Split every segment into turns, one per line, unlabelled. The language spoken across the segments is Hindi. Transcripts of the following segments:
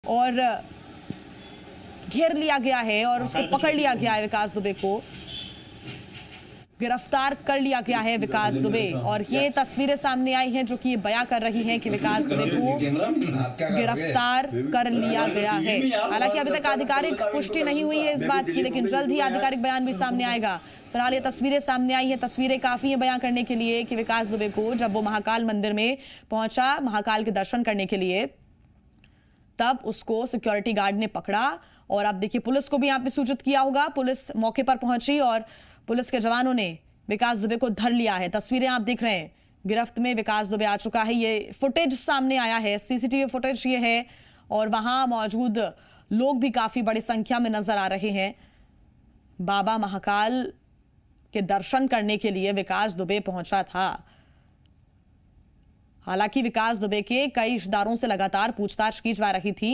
और घेर लिया गया है और उसको पकड़ लिया गया है। विकास दुबे को गिरफ्तार कर लिया गया है विकास दुबे, और ये तस्वीरें सामने आई हैं जो कि बयां कर रही हैं कि विकास दुबे को गिरफ्तार कर लिया गया है। हालांकि अभी तक आधिकारिक पुष्टि नहीं हुई है इस बात की, लेकिन जल्द ही आधिकारिक बयान भी सामने आएगा। फिलहाल ये तस्वीरें सामने आई हैं। तस्वीरें काफी हैं बयां करने के लिए कि विकास दुबे को जब वो महाकाल मंदिर में पहुंचा महाकाल के दर्शन करने के लिए, तब उसको सिक्योरिटी गार्ड ने पकड़ा। और अब देखिए पुलिस को भी यहाँ पे सूचित किया होगा। पुलिस मौके पर पहुंची और पुलिस के जवानों ने विकास दुबे को धर लिया है। तस्वीरें आप देख रहे हैं, गिरफ्त में विकास दुबे आ चुका है। ये फुटेज सामने आया है, सीसीटीवी फुटेज ये है, और वहां मौजूद लोग भी काफी बड़ी संख्या में नजर आ रहे हैं। बाबा महाकाल के दर्शन करने के लिए विकास दुबे पहुंचा था। हालांकि विकास दुबे के कई रिश्तेदारों से लगातार पूछताछ की जा रही थी।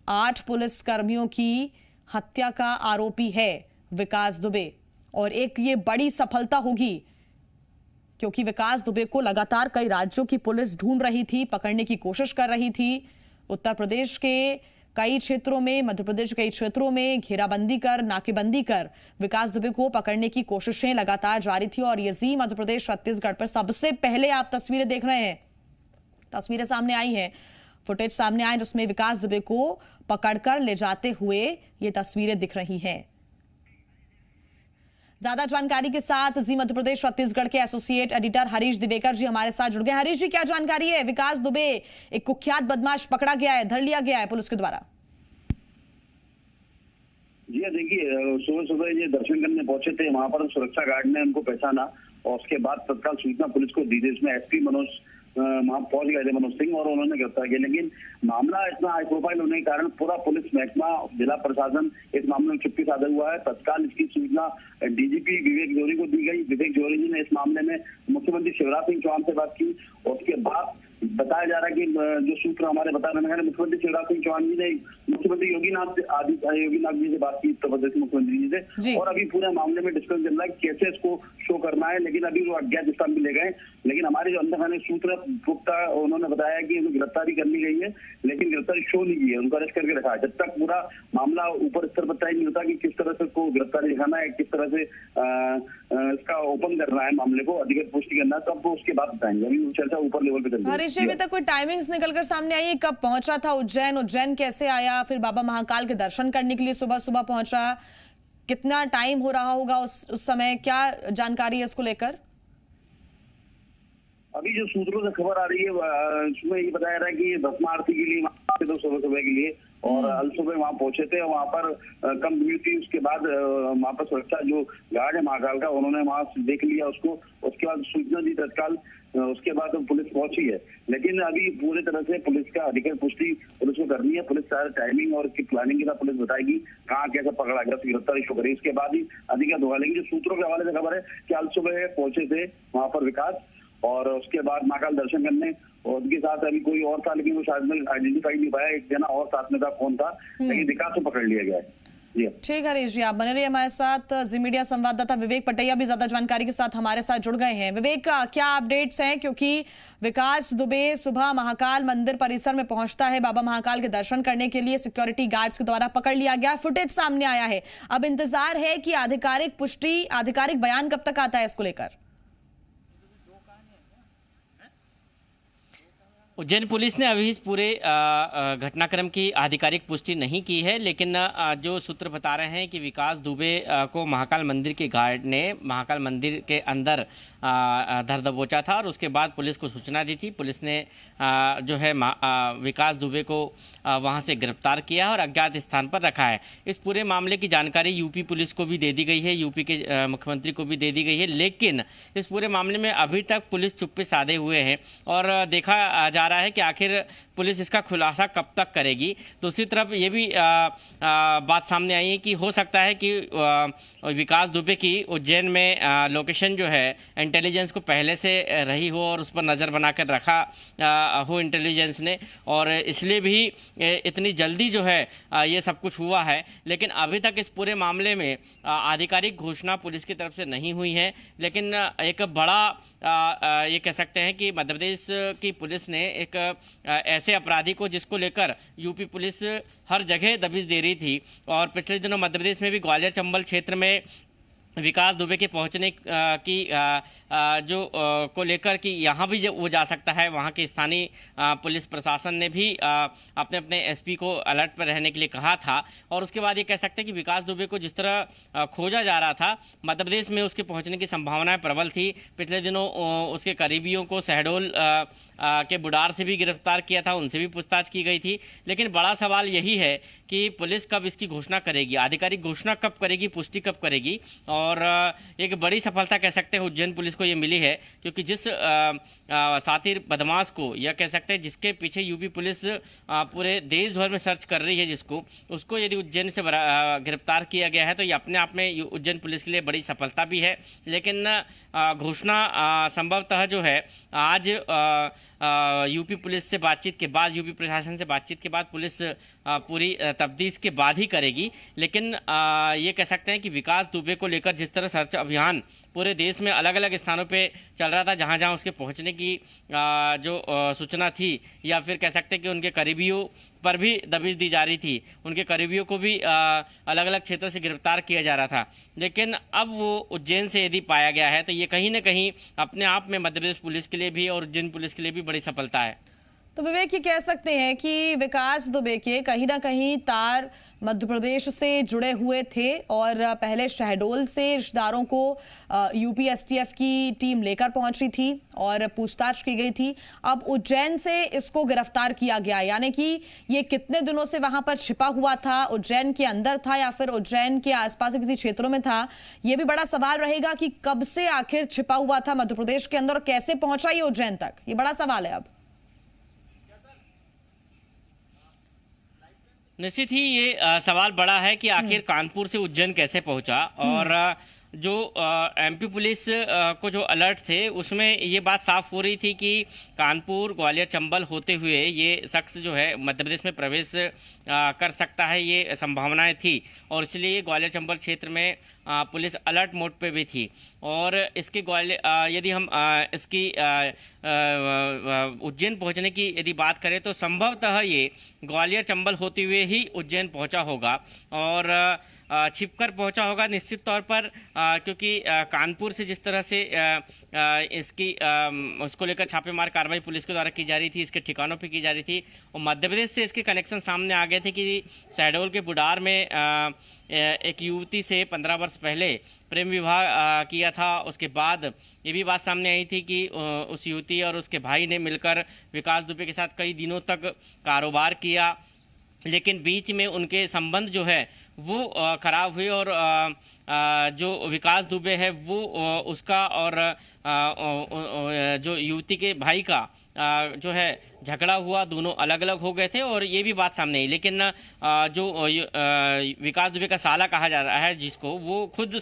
8 पुलिस कर्मियों की हत्या का आरोपी है विकास दुबे, और एक ये बड़ी सफलता होगी क्योंकि विकास दुबे को लगातार कई राज्यों की पुलिस ढूंढ रही थी, पकड़ने की कोशिश कर रही थी। उत्तर प्रदेश के कई क्षेत्रों में, मध्य प्रदेश के कई क्षेत्रों में घेराबंदी कर, नाकेबंदी कर विकास दुबे को पकड़ने की कोशिशें लगातार जारी थी। और ये जी मध्य प्रदेश छत्तीसगढ़ पर सबसे पहले आप तस्वीरें देख रहे हैं। तस्वीरें सामने आई हैं, फुटेज सामने आए जिसमें विकास दुबे को पकड़कर ले जाते हुए ये तस्वीरें दिख रही हैं। ज्यादा जानकारी के साथ जी मध्य प्रदेश छत्तीसगढ़ के एसोसिएट एडिटर हरीश दिवेकर जी हमारे साथ जुड़ गए। हरीश जी, क्या जानकारी है? विकास दुबे एक कुख्यात बदमाश पकड़ा गया है, धर लिया गया है पुलिस के द्वारा।
जी देखिए, सुबह सुबह ये दर्शन करने पहुंचे थे, वहां पर सुरक्षा गार्ड ने उनको पहचाना और उसके बाद तत्काल सूचना पुलिस को दी। इसमें एसपी मनोज वहां पहुंच गए थे, मनोज सिंह, और उन्होंने गिरफ्तार किया। लेकिन मामला इतना हाई प्रोफाइल होने के कारण पूरा पुलिस महकमा, जिला प्रशासन इस मामले में चुप्पी साधे हुआ है। तत्काल इसकी सूचना डीजीपी विवेक जोरी को दी गई। विवेक जोरी जी ने इस मामले में मुख्यमंत्री शिवराज सिंह चौहान से बात की, और उसके बाद बताया जा रहा है कि जो सूत्र हमारे बता रहे हैं, मुख्यमंत्री शिवराज सिंह चौहान जी ने मुख्यमंत्री योगीनाथ जी से बात की, उत्तर प्रदेश के मुख्यमंत्री जी से, और अभी पूरे मामले में डिस्कस चल रहा है कैसे इसको शो करना है। लेकिन अभी वो अज्ञात स्थान पे ले गए। लेकिन हमारे जो अंदर सूत्र पुख्ता, उन्होंने बताया कि उन्हें गिरफ्तारी कर ली गई है, लेकिन गिरफ्तारी शो नहीं की है, उनको अरेस्ट करके रखा है। जब तक पूरा मामला ऊपर स्तर पर तय नहीं होता कि किस तरह से उसको गिरफ्तारी दिखाना है, किस तरह से इसका ओपन करना है, मामले को अधिकृत पुष्टि करना है, तब वो उसके बाद बताएंगे। अभी चर्चा ऊपर लेवल पे चल रही है।
अभी तक कोई टाइमिंग्स निकलकर सामने आई? कब पहुंचा था उज्जैन, उज्जैन कैसे आया, फिर बाबा महाकाल के दर्शन करने के लिए सुबह सुबह पहुंचा, कितना टाइम हो रहा होगा उस समय, क्या जानकारी है इसको लेकर?
अभी जो सूत्रों से खबर आ रही है उसमें ये बताया रहा है कि भस्म आरती के लिए तो सुबह सुबह के लिए और अल सुबह वहाँ पहुंचे थे। वहाँ पर कम भीड़ थी। उसके बाद वहाँ पर सुरक्षा जो गार्ड है महाकाल का, उन्होंने वहाँ देख लिया उसको, उसके बाद सूचना दी तत्काल। उसके बाद पुलिस पहुंची है। लेकिन अभी पूरी तरह से पुलिस का अधिकृत पुष्टि पुलिस को करनी है। पुलिस सारे टाइमिंग और उसकी प्लानिंग के साथ पुलिस बताएगी कहाँ कैसा पकड़ा गया, गिरफ्तारी शो करेगी, उसके बाद ही अधिकृत होगा। लेकिन जो सूत्रों के हवाले से खबर है कि अल सुबह पहुंचे थे वहाँ पर विकास, और उसके बाद महाकाल दर्शन करने, और उनके साथ अभी कोई और था, लेकिन वो शायद में आइडेंटिफाई नहीं पाया, एक जना और साथ में था, कौन था, लेकिन विकास को पकड़ लिया गया है।
ठीक है हरीश जी, आप बने रहिए हमारे साथ। जी मीडिया संवाददाता विवेक पटैया भी ज्यादा जानकारी के साथ हमारे साथ जुड़ गए हैं। विवेक, क्या अपडेट्स हैं? क्योंकि विकास दुबे सुबह महाकाल मंदिर परिसर में पहुंचता है बाबा महाकाल के दर्शन करने के लिए, सिक्योरिटी गार्ड्स के द्वारा पकड़ लिया गया, फुटेज सामने आया है। अब इंतजार है कि आधिकारिक पुष्टि, आधिकारिक बयान कब तक आता है इसको लेकर?
उज्जैन पुलिस ने अभी इस पूरे घटनाक्रम की आधिकारिक पुष्टि नहीं की है, लेकिन जो सूत्र बता रहे हैं कि विकास दुबे को महाकाल मंदिर के गार्ड ने महाकाल मंदिर के अंदर धर दबोचा था, और उसके बाद पुलिस को सूचना दी थी। पुलिस ने जो है विकास दुबे को वहां से गिरफ्तार किया और अज्ञात स्थान पर रखा है। इस पूरे मामले की जानकारी यूपी पुलिस को भी दे दी गई है, यूपी के मुख्यमंत्री को भी दे दी गई है, लेकिन इस पूरे मामले में अभी तक पुलिस चुप्पी साधे हुए हैं और देखा जा रहा है कि आखिर पुलिस इसका खुलासा कब तक करेगी। दूसरी तरफ ये भी बात सामने आई है कि हो सकता है कि विकास दुबे की उज्जैन में लोकेशन जो है इंटेलिजेंस को पहले से रही हो और उस पर नज़र बनाकर रखा हो इंटेलिजेंस ने, और इसलिए भी इतनी जल्दी जो है ये सब कुछ हुआ है। लेकिन अभी तक इस पूरे मामले में आधिकारिक घोषणा पुलिस की तरफ से नहीं हुई है। लेकिन एक बड़ा ये कह सकते हैं कि मध्य प्रदेश की पुलिस ने एक ऐसा ऐसे अपराधी को जिसको लेकर यूपी पुलिस हर जगह दबिश दे रही थी। और पिछले दिनों मध्य प्रदेश में भी ग्वालियर चंबल क्षेत्र में विकास दुबे के पहुंचने की को लेकर कि यहाँ भी वो जा सकता है, वहाँ के स्थानीय पुलिस प्रशासन ने भी अपने अपने एसपी को अलर्ट पर रहने के लिए कहा था। और उसके बाद ये कह सकते हैं कि विकास दुबे को जिस तरह खोजा जा रहा था, मध्य प्रदेश में उसके पहुंचने की संभावनाएं प्रबल थी। पिछले दिनों उसके करीबियों को शहडोल के बुडार से भी गिरफ्तार किया था, उनसे भी पूछताछ की गई थी। लेकिन बड़ा सवाल यही है कि पुलिस कब इसकी घोषणा करेगी, आधिकारिक घोषणा कब करेगी, पुष्टि कब करेगी। और एक बड़ी सफलता कह सकते हैं उज्जैन पुलिस को ये मिली है, क्योंकि जिस साथी बदमाश को, या कह सकते हैं जिसके पीछे यूपी पुलिस पूरे देश भर में सर्च कर रही है, उसको यदि उज्जैन से गिरफ्तार किया गया है तो ये अपने आप में उज्जैन पुलिस के लिए बड़ी सफलता भी है। लेकिन घोषणा संभवतः जो है आज यूपी पुलिस से बातचीत के बाद, यूपी प्रशासन से बातचीत के बाद पुलिस पूरी तफ्तीश के बाद ही करेगी। लेकिन ये कह सकते हैं कि विकास दुबे को लेकर जिस तरह सर्च अभियान पूरे देश में अलग अलग स्थानों पे चल रहा था, जहां जहां उसके पहुंचने की जो सूचना थी, या फिर कह सकते हैं कि उनके करीबियों पर भी दबिश दी जा रही थी, उनके करीबियों को भी अलग अलग क्षेत्रों से गिरफ्तार किया जा रहा था। लेकिन अब वो उज्जैन से यदि पाया गया है तो ये कहीं ना कहीं अपने आप में मध्य प्रदेश पुलिस के लिए भी और उज्जैन पुलिस के लिए भी बड़ी सफलता है।
तो विवेक, ये कह सकते हैं कि विकास दुबे के कहीं ना कहीं तार मध्य प्रदेश से जुड़े हुए थे और पहले शहडोल से रिश्तेदारों को यूपी एसटीएफ की टीम लेकर पहुंची थी और पूछताछ की गई थी। अब उज्जैन से इसको गिरफ्तार किया गया, यानी कि ये कितने दिनों से वहां पर छिपा हुआ था, उज्जैन के अंदर था या फिर उज्जैन के आसपास किसी क्षेत्रों में था, ये भी बड़ा सवाल रहेगा कि कब से आखिर छिपा हुआ था मध्य प्रदेश के अंदर और कैसे पहुंचा ये उज्जैन तक, ये बड़ा सवाल है। अब
निश्चित ही ये सवाल बड़ा है कि आखिर कानपुर से उज्जैन कैसे पहुंचा। और जो एमपी पुलिस को जो अलर्ट थे उसमें ये बात साफ हो रही थी कि कानपुर ग्वालियर चंबल होते हुए ये शख्स जो है मध्य प्रदेश में प्रवेश कर सकता है, ये संभावनाएं थी। और इसलिए ग्वालियर चंबल क्षेत्र में पुलिस अलर्ट मोड पे भी थी। और इसके ग्वालियर यदि हम इसकी उज्जैन पहुंचने की यदि बात करें तो संभवतः ये ग्वालियर चंबल होते हुए ही उज्जैन पहुंचा होगा और छिपकर पहुंचा होगा निश्चित तौर पर, क्योंकि कानपुर से जिस तरह से इसकी उसको लेकर छापेमार कार्रवाई पुलिस के द्वारा की जा रही थी, इसके ठिकानों पे की जा रही थी, और मध्य प्रदेश से इसके कनेक्शन सामने आ गए थे कि शहडोल के बुडार में एक युवती से 15 वर्ष पहले प्रेम विवाह किया था। उसके बाद ये भी बात सामने आई थी कि उस युवती और उसके भाई ने मिलकर विकास दुबे के साथ कई दिनों तक कारोबार किया, लेकिन बीच में उनके संबंध जो है वो खराब हुए और जो विकास दुबे है वो उसका और जो युवती के भाई का जो है झगड़ा हुआ, दोनों अलग अलग हो गए थे और ये भी बात सामने आई। लेकिन जो विकास दुबे का साला कहा जा रहा है जिसको, वो खुद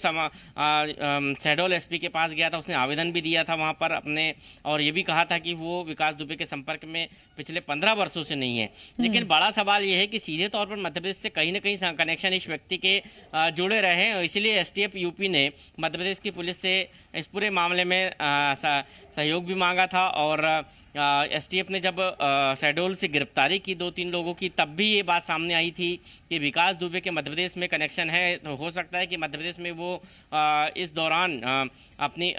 शहडोल एसपी के पास गया था, उसने आवेदन भी दिया था वहाँ पर अपने, और ये भी कहा था कि वो विकास दुबे के संपर्क में पिछले 15 वर्षों से नहीं है। लेकिन बड़ा सवाल ये है कि सीधे तौर पर मध्य प्रदेश से कहीं ना कहीं कनेक्शन इस व्यक्ति के जुड़े रहे हैं, इसलिए एसटीएफ यूपी ने मध्य प्रदेश की पुलिस से इस पूरे मामले में सहयोग भी मांगा था। और एसटीएफ ने जब शहडोल से गिरफ्तारी की 2-3 लोगों की, तब भी ये बात सामने आई थी कि विकास दुबे के मध्य प्रदेश में कनेक्शन है, तो हो सकता है कि मध्य प्रदेश में वो इस दौरान अपनी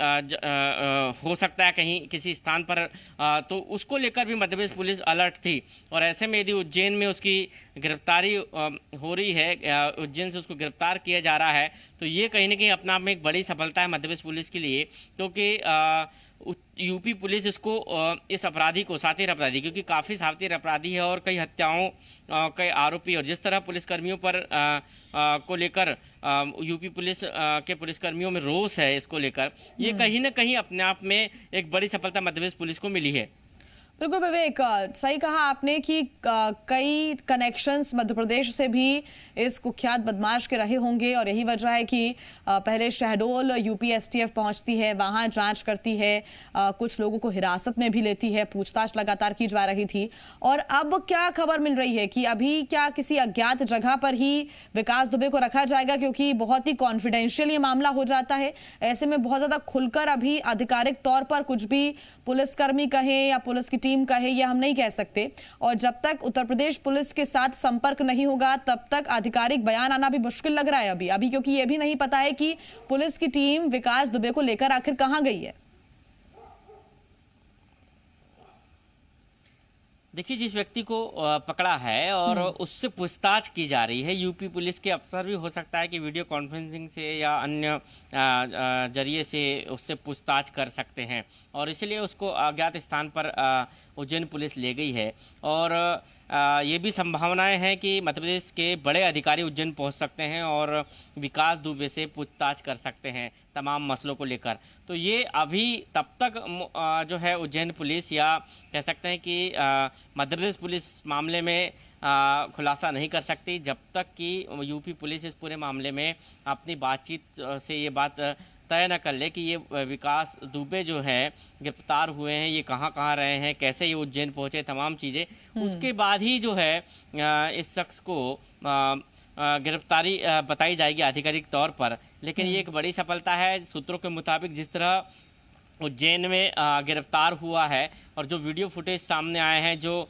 हो सकता है कहीं किसी स्थान पर, तो उसको लेकर भी मध्य प्रदेश पुलिस अलर्ट थी। और ऐसे में यदि उज्जैन में उसकी गिरफ्तारी हो रही है, उज्जैन से उसको गिरफ्तार किया जा रहा है, तो ये कहीं ना कहीं अपने आप में एक बड़ी सफलता है मध्य प्रदेश पुलिस के लिए, क्योंकि यूपी पुलिस इसको इस अपराधी को, सातिर अपराधी, क्योंकि काफ़ी सातिर अपराधी है और कई हत्याओं के आरोपी, और जिस तरह पुलिसकर्मियों पर को लेकर यूपी पुलिस के पुलिसकर्मियों में रोष है इसको लेकर, ये कहीं ना कहीं अपने आप में एक बड़ी सफलता मध्य प्रदेश पुलिस को मिली है।
बिल्कुल विवेक, सही कहा आपने कि कई कनेक्शंस मध्य प्रदेश से भी इस कुख्यात बदमाश के रहे होंगे और यही वजह है कि पहले शहडोल यूपी एसटीएफ पहुंचती है, वहां जांच करती है, कुछ लोगों को हिरासत में भी लेती है, पूछताछ लगातार की जा रही थी। और अब क्या खबर मिल रही है कि अभी क्या किसी अज्ञात जगह पर ही विकास दुबे को रखा जाएगा, क्योंकि बहुत ही कॉन्फिडेंशियल ये मामला हो जाता है, ऐसे में बहुत ज्यादा खुलकर अभी आधिकारिक तौर पर कुछ भी पुलिसकर्मी कहें या पुलिस की टीम का है ये हम नहीं कह सकते, और जब तक उत्तर प्रदेश पुलिस के साथ संपर्क नहीं होगा तब तक आधिकारिक बयान आना भी मुश्किल लग रहा है अभी, क्योंकि ये भी नहीं पता है कि पुलिस की टीम विकास दुबे को लेकर आखिर कहां गई है।
देखिए, जिस व्यक्ति को पकड़ा है और उससे पूछताछ की जा रही है, यूपी पुलिस के अफसर भी हो सकता है कि वीडियो कॉन्फ्रेंसिंग से या अन्य जरिए से उससे पूछताछ कर सकते हैं, और इसलिए उसको अज्ञात स्थान पर उज्जैन पुलिस ले गई है। और ये भी संभावनाएं हैं कि मध्य प्रदेश के बड़े अधिकारी उज्जैन पहुंच सकते हैं और विकास दुबे से पूछताछ कर सकते हैं तमाम मसलों को लेकर। तो ये अभी तब तक जो है उज्जैन पुलिस या कह सकते हैं कि मध्य प्रदेश पुलिस मामले में खुलासा नहीं कर सकती जब तक कि यूपी पुलिस इस पूरे मामले में अपनी बातचीत से ये बात तय न कर ले कि ये विकास दुबे जो है गिरफ्तार हुए हैं, ये कहाँ कहाँ रहे हैं, कैसे ये उज्जैन पहुंचे, तमाम चीज़ें उसके बाद ही जो है इस शख्स को गिरफ्तारी बताई जाएगी आधिकारिक तौर पर। लेकिन ये एक बड़ी सफलता है। सूत्रों के मुताबिक जिस तरह उज्जैन में गिरफ्तार हुआ है और जो वीडियो फुटेज सामने आए हैं, जो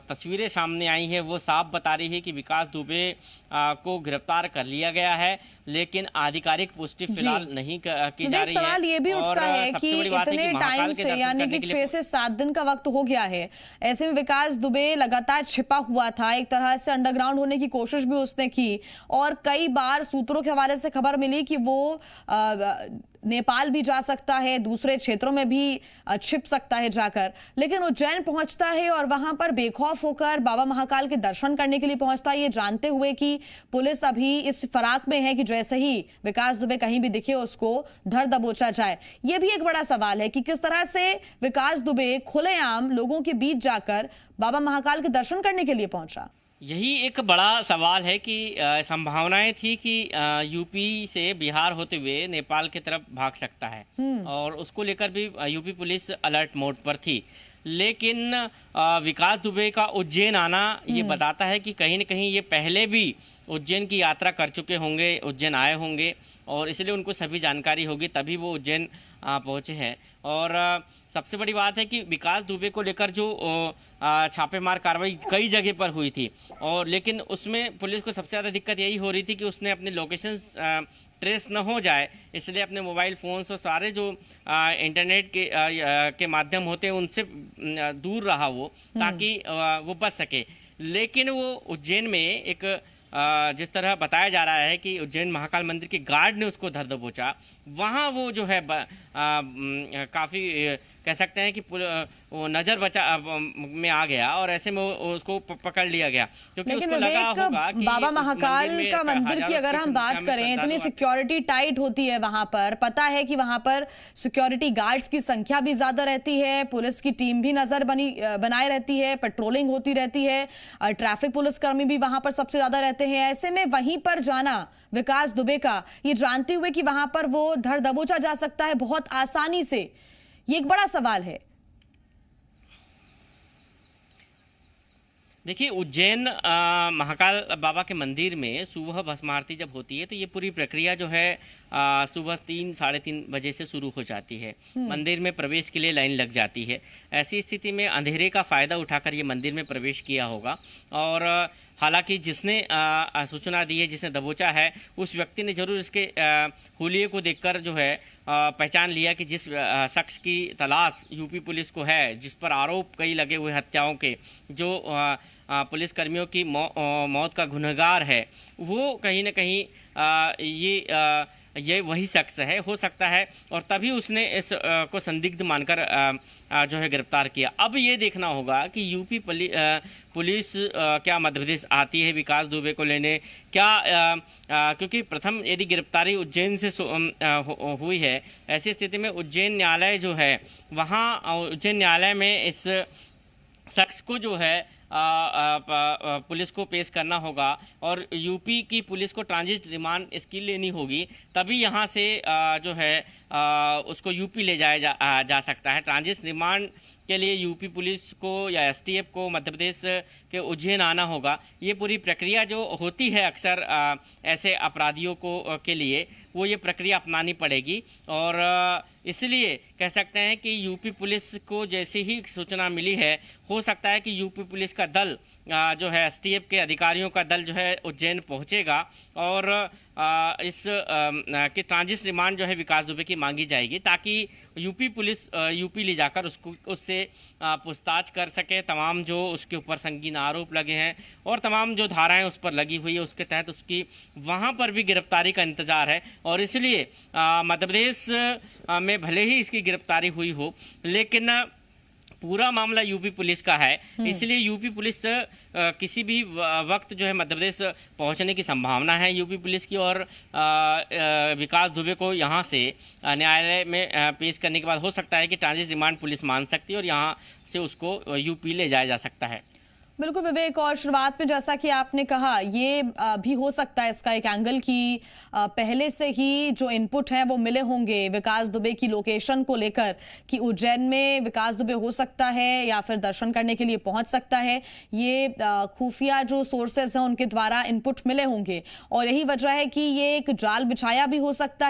तस्वीरें सामने आई हैं, वो साफ बता रही है कि विकास दुबे को गिरफ्तार कर लिया गया है, लेकिन आधिकारिक पुष्टि फिलहाल नहीं की जा रही है।
सवाल ये भी उठता है कि इतने टाइम से, यानी कि 6 से 7 दिन का वक्त हो गया है, ऐसे में विकास दुबे लगातार छिपा हुआ था, एक तरह से अंडरग्राउंड होने की कोशिश भी उसने की, और कई बार सूत्रों के हवाले से खबर मिली कि वो नेपाल भी जा सकता है, दूसरे क्षेत्रों में भी छिप सकता है जाकर, लेकिन उज्जैन पहुंचता है और वहां पर बेखौफ होकर बाबा महाकाल के दर्शन करने के लिए पहुंचता है, ये जानते हुए कि पुलिस अभी इस फराक में है कि जैसे ही विकास दुबे कहीं भी दिखे उसको धर दबोचा जाए। ये भी एक बड़ा सवाल है कि किस तरह से विकास दुबे खुलेआम लोगों के बीच जाकर बाबा महाकाल के दर्शन करने के लिए पहुंचा।
यही एक बड़ा सवाल है कि संभावनाएं थी कि यूपी से बिहार होते हुए नेपाल की तरफ भाग सकता है, और उसको लेकर भी यूपी पुलिस अलर्ट मोड पर थी। लेकिन विकास दुबे का उज्जैन आना ये बताता है कि कहीं न कहीं ये पहले भी उज्जैन की यात्रा कर चुके होंगे, उज्जैन आए होंगे, और इसलिए उनको सभी जानकारी होगी, तभी वो उज्जैन पहुंचे हैं। और सबसे बड़ी बात है कि विकास दुबे को लेकर जो छापेमार कार्रवाई कई जगह पर हुई थी, और लेकिन उसमें पुलिस को सबसे ज़्यादा दिक्कत यही हो रही थी कि उसने अपने लोकेशन ट्रेस न हो जाए, इसलिए अपने मोबाइल फ़ोन्स और सारे जो इंटरनेट के माध्यम होते हैं उनसे दूर रहा वो, ताकि वो बच सके। लेकिन वो उज्जैन में एक जिस तरह बताया जा रहा है कि उज्जैन महाकाल मंदिर के गार्ड ने उसको धर दबोचा, वहाँ वो जो है काफ़ी कह सकते हैं कि वो नज़र बचा में आ गया, और ऐसे में उसको पकड़ लिया गया, क्योंकि उसको लगा होगा कि
बाबा महाकाल का मंदिर की अगर हम बात करें, इतनी सिक्योरिटी टाइट होती है वहां पर, पता है कि वहां पर सिक्योरिटी गार्ड्स की संख्या भी ज्यादा रहती है, पुलिस की टीम भी नजर बनाए रहती है, पेट्रोलिंग होती रहती है, ट्रैफिक पुलिसकर्मी भी वहां पर सबसे ज्यादा रहते हैं। ऐसे में वहीं पर जाना विकास दुबे का, ये जानते हुए कि वहां पर वो धर दबोचा जा सकता है बहुत आसानी से, ये एक बड़ा सवाल है।
देखिए, उज्जैन महाकाल बाबा के मंदिर में सुबह भस्म आरती जब होती है तो ये पूरी प्रक्रिया जो है सुबह 3 साढ़े 3 बजे से शुरू हो जाती है। मंदिर में प्रवेश के लिए लाइन लग जाती है। ऐसी स्थिति में अंधेरे का फ़ायदा उठाकर ये मंदिर में प्रवेश किया होगा, और हालांकि जिसने सूचना दी है, जिसने दबोचा है, उस व्यक्ति ने जरूर इसके हुलिये को देखकर जो है पहचान लिया कि जिस शख्स की तलाश यूपी पुलिस को है, जिस पर आरोप कई लगे हुए हत्याओं के, जो पुलिसकर्मियों की मौत का गुनहगार है, वो कहीं न कहीं ये वही शख्स है, हो सकता है, और तभी उसने इस को संदिग्ध मानकर जो है गिरफ्तार किया। अब ये देखना होगा कि यूपी पुलिस क्या मध्य प्रदेश आती है विकास दुबे को लेने, क्या क्योंकि प्रथम यदि गिरफ्तारी उज्जैन से हुई है, ऐसी स्थिति में उज्जैन न्यायालय जो है, वहाँ उज्जैन न्यायालय में इस शख्स को जो है पुलिस को पेश करना होगा और यूपी की पुलिस को ट्रांजिट रिमांड इसकी लेनी होगी, तभी यहाँ से जो है उसको यूपी ले जाया जा सकता है। ट्रांजिट रिमांड के लिए यूपी पुलिस को या एसटीएफ को मध्य प्रदेश के उज्जैन आना होगा। ये पूरी प्रक्रिया जो होती है अक्सर ऐसे अपराधियों को के लिए, वो ये प्रक्रिया अपनानी पड़ेगी। और इसलिए कह सकते हैं कि यूपी पुलिस को जैसे ही सूचना मिली है, हो सकता है कि यूपी पुलिस का दल जो है एसटीएफ के अधिकारियों का दल जो है उज्जैन पहुंचेगा और इस कि ट्रांजिट रिमांड जो है विकास दुबे की मांगी जाएगी, ताकि यूपी पुलिस यूपी ले जाकर उससे पूछताछ कर सके। तमाम जो उसके ऊपर संगीन आरोप लगे हैं और तमाम जो धाराएं उस पर लगी हुई है, उसके तहत उसकी वहां पर भी गिरफ्तारी का इंतजार है। और इसलिए मध्य प्रदेश में भले ही इसकी गिरफ्तारी हुई हो, लेकिन पूरा मामला यूपी पुलिस का है, इसलिए यूपी पुलिस किसी भी वक्त जो है मध्य प्रदेश पहुंचने की संभावना है यूपी पुलिस की। और विकास दुबे को यहां से न्यायालय में पेश करने के बाद हो सकता है कि ट्रांजिट रिमांड पुलिस मान सकती है और यहां से उसको यूपी ले जाया जा सकता है।
बिल्कुल विवेक, और शुरुआत में जैसा कि आपने कहा, ये भी हो सकता है इसका एक एंगल कि पहले से ही जो इनपुट हैं वो मिले होंगे विकास दुबे की लोकेशन को लेकर कि उज्जैन में विकास दुबे हो सकता है या फिर दर्शन करने के लिए पहुंच सकता है। ये खुफिया जो सोर्सेज हैं उनके द्वारा इनपुट मिले होंगे और यही वजह है कि ये एक जाल बिछाया भी हो सकता है।